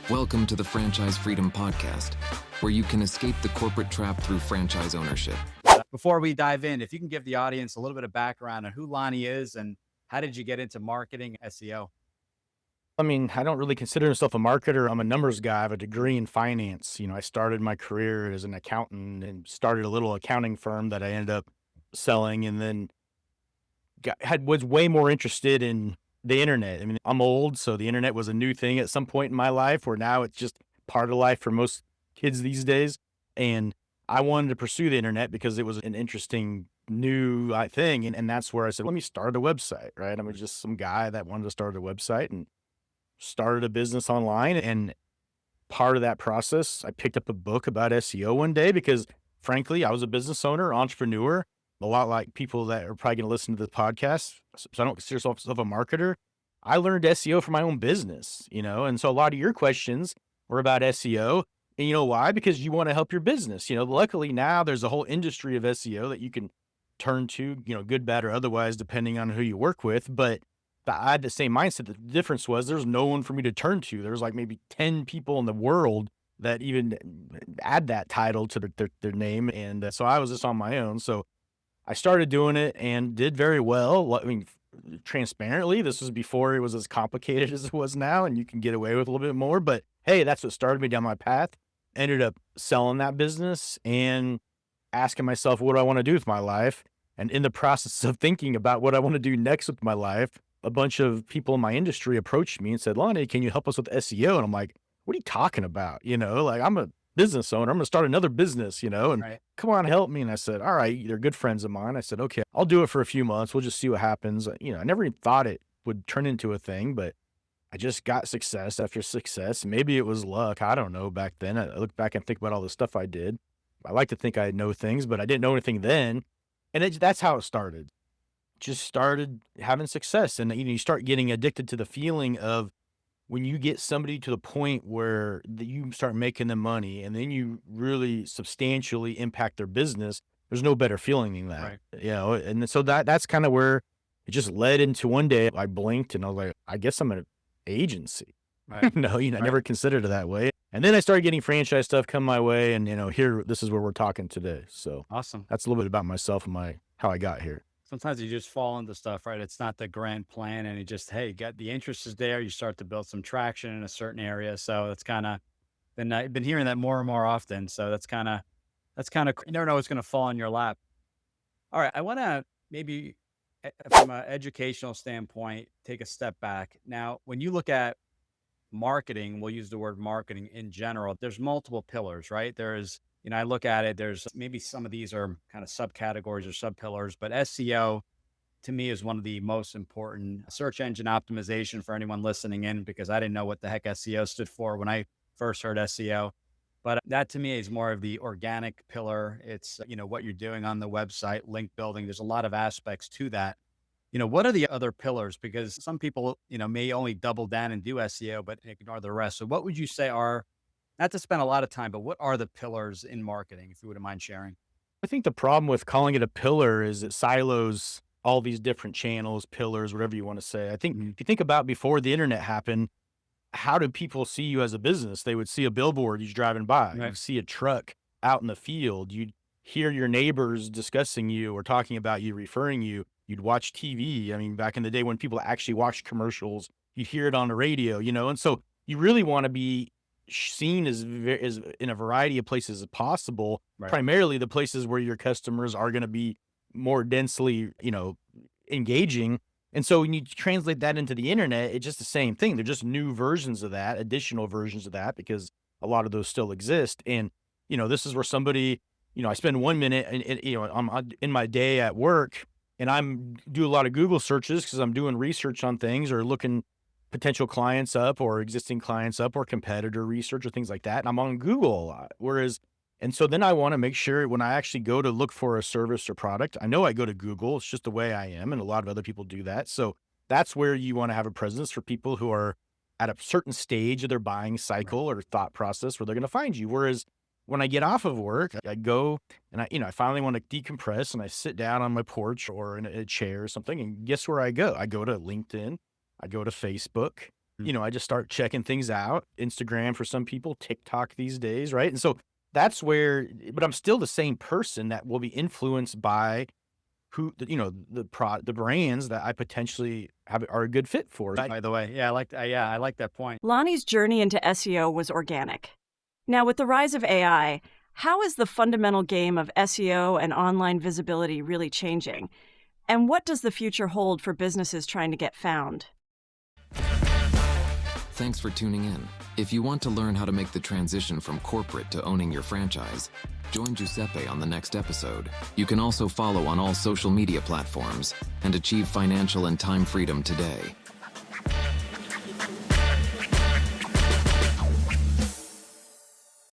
Welcome to the Franchise Freedom Podcast, where you can escape the corporate trap through franchise ownership. Before we dive in, if you can give the audience a little bit of background on who Lonnie is and how did you get into marketing SEO? I mean, I don't really consider myself a marketer. I'm a numbers guy. I have a degree in finance. I started my career as an accountant and started a little accounting firm that I ended up selling, and then was way more interested in the internet. I mean, I'm old, so the internet was a new thing at some point in my life, where now it's just part of life for most kids these days. And I wanted to pursue the internet because it was an interesting new thing, and that's where I said, let me start a website. Right? I'm just some guy that wanted to start a website and started a business online. And part of that process, I picked up a book about SEO one day because, frankly, I was a business owner, entrepreneur, a lot like people that are probably going to listen to this podcast. So I don't consider myself a marketer. I learned SEO for my own business, and so a lot of your questions were about SEO. And you know why? Because you want to help your business. Luckily now there's a whole industry of SEO that you can turn to, good, bad, or otherwise, depending on who you work with. But I had the same mindset. The difference was there's no one for me to turn to. There's like maybe 10 people in the world that even add that title to their name. And so I was just on my own. So I started doing it and did very well. I mean, transparently, this was before it was as complicated as it was now, and you can get away with a little bit more. But hey, that's what started me down my path. Ended up selling that business and asking myself, what do I want to do with my life? And in the process of thinking about what I want to do next with my life, a bunch of people in my industry approached me and said, Lonnie, can you help us with SEO? And I'm like, what are you talking about? Like, I'm a business owner. I'm going to start another business, and Right. come on, help me. And I said, all right, they're good friends of mine. I said, okay, I'll do it for a few months. We'll just see what happens. I never even thought it would turn into a thing, but I just got success after success. Maybe it was luck. I don't know back then. I look back and think about all the stuff I did. I like to think I know things, but I didn't know anything then. And that's how it started. Just started having success. And, you start getting addicted to the feeling of when you get somebody to the point where you start making them money and then you really substantially impact their business. There's no better feeling than that, Right. And so that's kind of where it just led into one day I blinked and I was like, I guess I'm an agency. Right. No, I Right. never considered it that way. And then I started getting franchise stuff come my way. And, this is where we're talking today. So Awesome. that's a little bit about myself and how I got here. Sometimes you just fall into stuff, right? It's not the grand plan and you just, hey, get the interest is there. You start to build some traction in a certain area. So it's kind of I've been hearing that more and more often. So you never know what's going to fall in your lap. All right. I want to maybe from an educational standpoint, take a step back. Now, when you look at marketing, we'll use the word marketing in general, there's multiple pillars, right? I look at it, there's maybe some of these are kind of subcategories or subpillars, but SEO to me is one of the most important. Search engine optimization for anyone listening in, because I didn't know what the heck SEO stood for when I first heard SEO. But that to me is more of the organic pillar. It's, what you're doing on the website, link building. There's a lot of aspects to that. What are the other pillars? Because some people, may only double down and do SEO, but ignore the rest. So what would you say are, not to spend a lot of time, but what are the pillars in marketing, if you wouldn't mind sharing? I think the problem with calling it a pillar is it silos all these different channels, pillars, whatever you want to say. I think if you think about before the internet happened, how did people see you as a business? They would see a billboard you're driving by. Right. You'd see a truck out in the field. You'd hear your neighbors discussing you or talking about you, referring you. You'd watch TV. I mean, back in the day when people actually watched commercials, you'd hear it on the radio, and so you really want to be seen as in a variety of places as possible, Right. primarily the places where your customers are going to be more densely, engaging. And so when you translate that into the internet, it's just the same thing. They're just new versions of that, additional versions of that, because a lot of those still exist. And, this is where somebody, I spend 1 minute and I'm in my day at work and do a lot of Google searches because I'm doing research on things or looking potential clients up or existing clients up or competitor research or things like that. And I'm on Google a lot. And so then I want to make sure when I actually go to look for a service or product, I know I go to Google. It's just the way I am. And a lot of other people do that. So that's where you want to have a presence for people who are at a certain stage of their buying cycle or thought process where they're going to find you. Whereas when I get off of work, I go and I finally want to decompress and I sit down on my porch or in a chair or something. And guess where I go? I go to LinkedIn. I go to Facebook. I just start checking things out. Instagram for some people, TikTok these days, right? And so that's where, but I'm still the same person that will be influenced by the brands that I potentially are a good fit for. By the way, yeah, I like that point. Lonnie's journey into SEO was organic. Now, with the rise of AI, how is the fundamental game of SEO and online visibility really changing? And what does the future hold for businesses trying to get found? Thanks for tuning in. If you want to learn how to make the transition from corporate to owning your franchise, join Giuseppe on the next episode. You can also follow on all social media platforms and achieve financial and time freedom today.